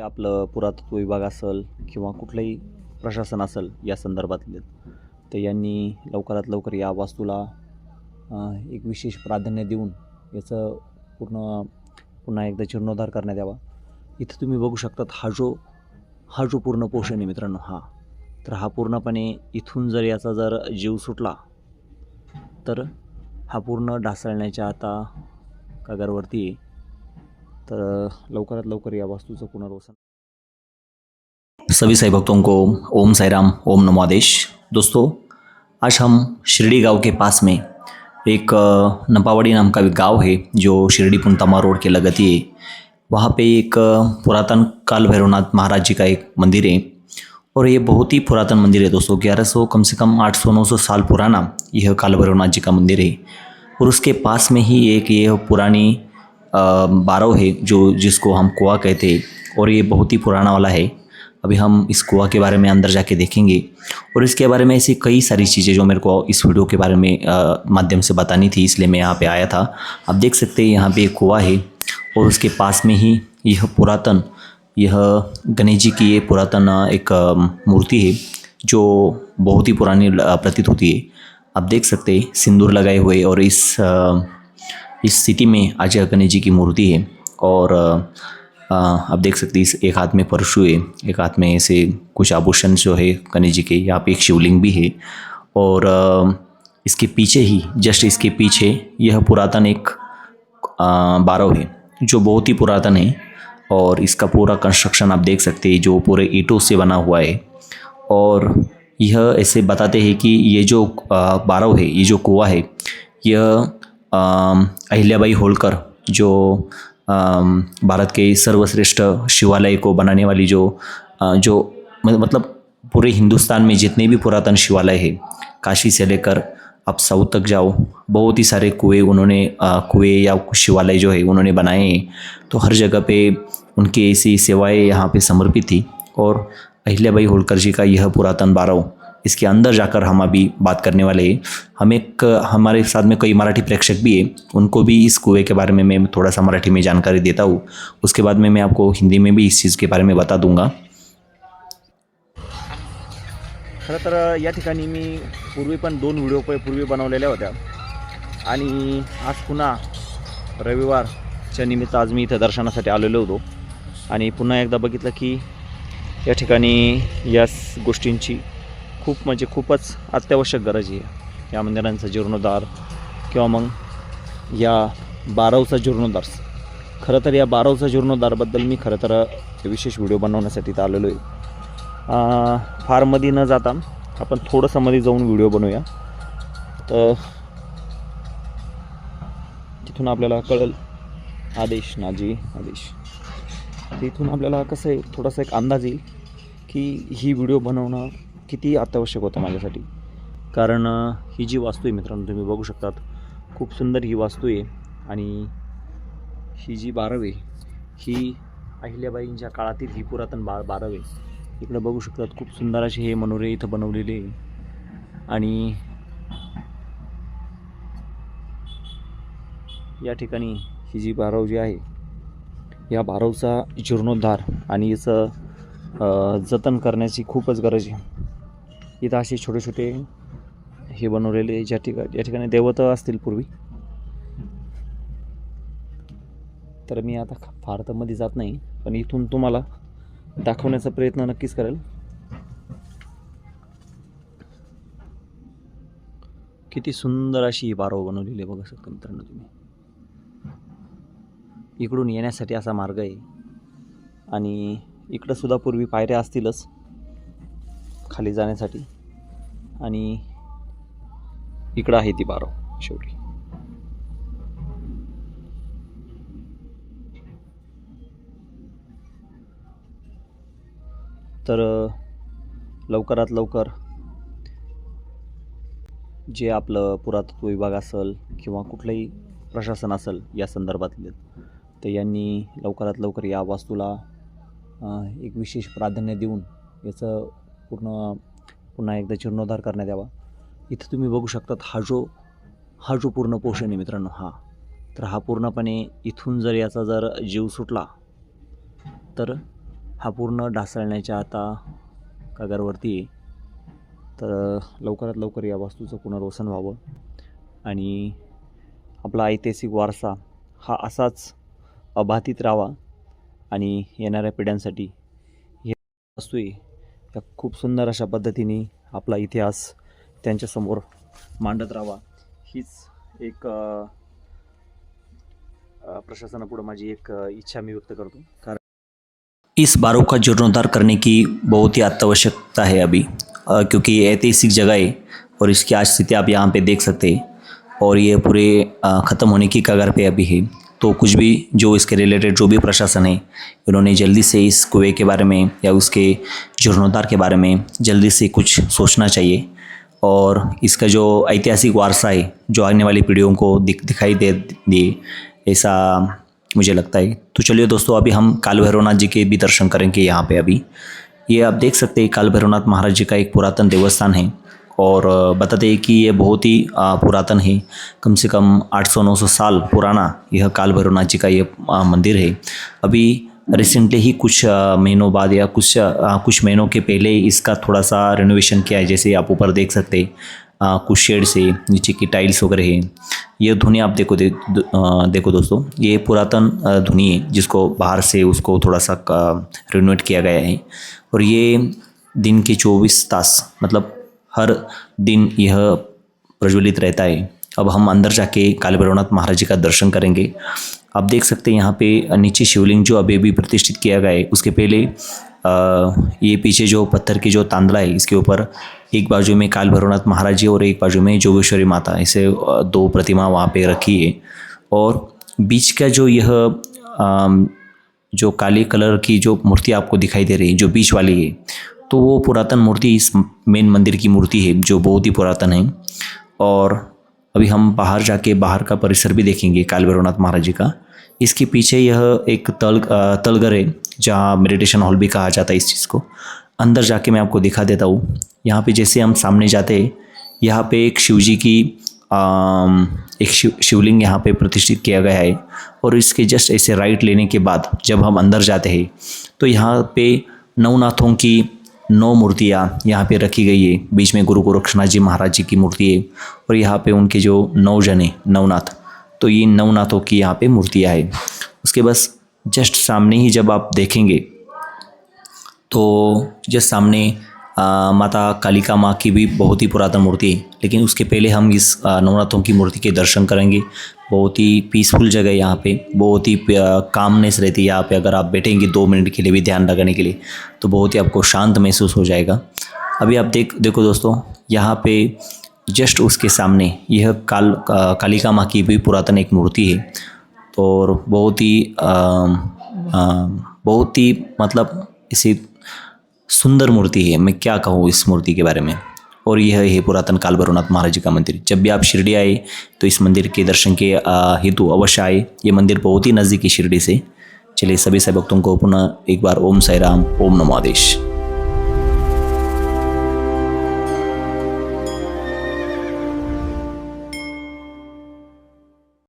आपलं पुरातत्व विभाग असेल किंवा कुठलंही प्रशासन असेल या संदर्भातले, तर यांनी लवकरात लवकर या वास्तूला एक विशेष प्राधान्य देऊन याचं पुन्हा एकदा जीर्णोद्धार करण्यात यावा. इथं तुम्ही बघू शकतात हा जो पूर्ण पोर्शन आहे मित्रांनो, तर हा पूर्णपणे इथून जर याचा जर जीव सुटला तर हा पूर्ण ढासळण्याच्या आता कागारवरती आहे. तर लवकरात लवकर या वास्तूचं पुनर्वसन. सभी साई भक्तों को ओम साई राम, ओम नमो आदेश। दोस्तों, आज हम शिरडी गांव के पास में एक नपावड़ी नाम का एक गांव है जो शिरडी पुनतमा रोड के लगत ही है। वहाँ पे एक पुरातन काल भैरवनाथ महाराज जी का एक मंदिर है और ये बहुत ही पुरातन मंदिर है दोस्तों। 1100 कम से कम 800-900 साल पुराना यह काल भैरवनाथ जी का मंदिर है। और उसके पास में ही एक ये पुरानी बारव है जिसको हम कुआं कहते हैं, और ये बहुत ही पुराना वाला है। अभी हम इस कुआं के बारे में अंदर जाके देखेंगे और इसके बारे में ऐसी कई सारी चीज़ें जो मेरे को इस वीडियो के बारे में माध्यम से बतानी थी, इसलिए मैं यहाँ पे आया था। आप देख सकते हैं यहाँ पे एक कुआं है और उसके पास में ही यह गणेश जी की ये पुरातन एक मूर्ति है जो बहुत ही पुरानी प्रतीत होती है। आप देख सकते हैं सिंदूर लगाए हुए, और इस स्थिति में आज गणेश जी की मूर्ति है। और आप देख सकते हैं इस एक हाथ में परशु है, एक हाथ में ऐसे कुछ आभूषण जो है गणेश जी के। यहाँ पे एक शिवलिंग भी है और इसके पीछे ही, जस्ट इसके पीछे यह पुरातन एक बारव है जो बहुत ही पुरातन है। और इसका पूरा कंस्ट्रक्शन आप देख सकते हैं जो पूरे ईंटों से बना हुआ है। और यह ऐसे बताते हैं कि ये जो बारव है, ये जो कुआं है, यह अहिल्याबाई होलकर जो भारत के सर्वश्रेष्ठ शिवालय को बनाने वाली जो मतलब पूरे हिंदुस्तान में जितने भी पुरातन शिवालय है, काशी से लेकर आप साउथ तक जाओ, बहुत ही सारे कुएं या शिवालय जो है उन्होंने बनाए हैं। तो हर जगह पे उनकी ऐसी सेवाएं यहाँ पे समर्पित थी। और अहिल्याबाई होलकर जी का यह पुरातन बारव, इसके अंदर जाकर हम अभी बात करने वाले हैं। हमारे साथ में कई मराठी प्रेक्षक भी हैं, उनको भी इस कुएं के बारे में मैं थोड़ा सा मराठी में जानकारी देता हूँ। उसके बाद में मैं आपको हिंदी में भी इस चीज़ के बारे में बता दूंगा। खरं तर या ठिकाणी मी पूर्वी पण 2 व्हिडिओ पूर्वी बनवलेल्या होत्या आणि आज पुन्हा रविवारच्या निमित्त आज मी इथं दर्शनासाठी आलेलो होतो आणि पुन्हा एकदा बघितलं की या ठिकाणी या गोष्टींची खूपच अत्यावश्यक गरज आहे। या मंदिरांचा जीर्णोद्धार किंवा मग या बारवचा जीर्णोद्धार। खरं तर या बारवचा जीर्णोद्धारबद्दल मी खरं तर विशेष व्हिडिओ बनवण्यासाठी इथं आलेलो आहे। फार मध्ये न जाता आपण थोडंसं मध्ये जाऊन व्हिडिओ बनवूया, तर तिथून आपल्याला कळेल आदेश तिथून आपल्याला कसं आहे थोडासा एक अंदाज येईल की ही व्हिडिओ बनवणं किती अत्यावश्यक होतं माझ्यासाठी। कारण ही जी वास्तू आहे मित्रांनो, तुम्ही बघू शकतात खूप सुंदर ही वास्तू आहे आणि ही जी बारव आहे ही अहिल्याबाईंच्या काळातील ही पुरातन बारव आहे। इकडे बघू शकतात खूप सुंदर असे हे मनोरे इथं बनवलेले आहे आणि या ठिकाणी ही जी बारव जी आहे या बारवचा जीर्णोद्धार आणि याचं जतन करण्याची खूपच गरज आहे। इथं असे छोटे छोटे हे बनवलेले या ठिकाणी देवता असतील पूर्वी। तर मी आता फार तर मध्ये जात नाही, पण इथून तुम्हाला दाखवण्याचा प्रयत्न नक्कीच करेल। किती सुंदर अशी ही बारव बनवलेली आहे बघू शकता मित्रांनो तुम्ही। इकडून येण्यासाठी असा मार्ग आहे आणि इकडं सुद्धा पूर्वी पायऱ्या असतीलच खाली जाण्यासाठी, आणि इकडं आहे ती बारव शेवटी। तर लवकरात लवकर जे आपलं पुरातत्व विभाग असेल किंवा कुठलंही प्रशासन असेल या संदर्भातले, तर यांनी लवकरात लवकर या वास्तूला एक विशेष प्राधान्य देऊन याचं पुन्हा एकदा जीर्णोद्धार करण्यात यावा। इथं तुम्ही बघू शकतात हा जो पूर्ण पोर्शन आहे मित्रांनो, तर हा पूर्णपणे इथून जर याचा जर जीव सुटला तर हा पूर्ण ढासळण्याच्या आता कागारवरती आहे. तर लवकरात लवकर या वास्तूचं पुनर्वसन व्हावं आणि आपला ऐतिहासिक वारसा हा असाच अबाधित राहावा आणि येणाऱ्या पिढ्यांसाठी हे वास्तू आहे त्या खूप सुंदर अशा पद्धतीने आपला इतिहास त्यांच्यासमोर मांडत राहावा हीच एक प्रशासनापुढं माझी एक इच्छा मी व्यक्त करतो. कारण इस बारों का जीर्णोद्धार करने की बहुत ही अत्यावश्यकता है अभी, क्योंकि ये ऐतिहासिक जगह है और इसकी आज स्थिति आप यहाँ पे देख सकते हैं और ये पूरे ख़त्म होने की कगार पे अभी है. तो कुछ भी जो इसके रिलेटेड जो भी प्रशासन है उन्होंने जल्दी से इस कुएं के बारे में या उसके जीर्णोद्धार के बारे में जल्दी से कुछ सोचना चाहिए और इसका जो ऐतिहासिक वारसा है जो आने वाली पीढ़ियों को दिखाई दे ऐसा मुझे लगता है. तो चलिए दोस्तों, अभी हम काल भैरवनाथ जी के भी दर्शन करेंगे. यहाँ पे अभी ये आप देख सकते हैं काल भैरवनाथ महाराज जी का एक पुरातन देवस्थान है और बताते हैं कि ये बहुत ही पुरातन है. कम से कम 800-900 साल पुराना यह काल भैरवनाथ जी का ये मंदिर है. अभी रिसेंटली ही कुछ महीनों बाद या कुछ महीनों के पहले इसका थोड़ा सा रिनोवेशन किया है. जैसे आप ऊपर देख सकते हैं कुछ शेड से नीचे की टाइल्स वगैरह है. ये धुनी आप देखो दोस्तों, ये पुरातन धुनी है जिसको बाहर से उसको थोड़ा सा रिनोवेट किया गया है और ये दिन के 24 तास मतलब हर दिन यह प्रज्वलित रहता है. अब हम अंदर जाके काल भैरवनाथ महाराज जी का दर्शन करेंगे. आप देख सकते हैं यहाँ पे नीचे शिवलिंग जो अभी भी प्रतिष्ठित किया गया है. उसके पहले ये पीछे जो पत्थर की जो तांदला है इसके ऊपर एक बाजू में काल भैरवनाथ महाराज जी और एक बाजू में जोगेश्वरी माता, ऐसे दो प्रतिमा वहाँ पे रखी है. और बीच का जो यह जो काले कलर की जो मूर्ति आपको दिखाई दे रही है जो बीच वाली है, तो वो पुरातन मूर्ति इस मेन मंदिर की मूर्ति है जो बहुत ही पुरातन है. और अभी हम बाहर जाके बाहर का परिसर भी देखेंगे काल भैरवनाथ महाराज जी का. इसके पीछे यह एक तलघर है जहाँ मेडिटेशन हॉल भी कहा जाता है इस चीज़ को. अंदर जाके मैं आपको दिखा देता हूँ. यहाँ पे जैसे हम सामने जाते हैं यहाँ पे एक शिवजी की एक शिवलिंग यहाँ पे प्रतिष्ठित किया गया है और इसके जस्ट ऐसे राइट लेने के बाद जब हम अंदर जाते हैं तो यहाँ पे नवनाथों की 9 मूर्तियाँ यहाँ पे रखी गई है. बीच में गुरु गोरक्षनाथ जी महाराज जी की मूर्ति है और यहाँ पे उनके जो 9 जने नवनाथ, तो ये नवनाथों की यहाँ पे मूर्तियाँ है. उसके बस जस्ट सामने ही जब आप देखेंगे तो जस्ट सामने माता कालिका माँ की भी बहुत ही पुरातन मूर्ति है. लेकिन उसके पहले हम इस नवनाथों की मूर्ति के दर्शन करेंगे. बहुत ही पीसफुल जगह है यहाँ पे, बहुत ही कामनेस रहती है यहाँ पे. अगर आप बैठेंगे 2 मिनट के लिए भी ध्यान लगाने के लिए तो बहुत ही आपको शांत महसूस हो जाएगा. अभी आप देखो दोस्तों, यहाँ पे जस्ट उसके सामने यह कालिका माँ की भी पुरातन एक मूर्ति है और बहुत ही मतलब इसी सुंदर मूर्ति है. मैं क्या कहूँ इस मूर्ति के बारे में. और यह है पुरातन काल भैरवनाथ महाराज जी का मंदिर. जब भी आप शिरडी आए तो इस मंदिर के दर्शन के हेतु अवश्य आए. ये मंदिर बहुत ही नज़दीक है शिरडी से. चलिए सभी साई भक्तों को पुनः एक बार ओम साई राम, ओम नमो आदेश.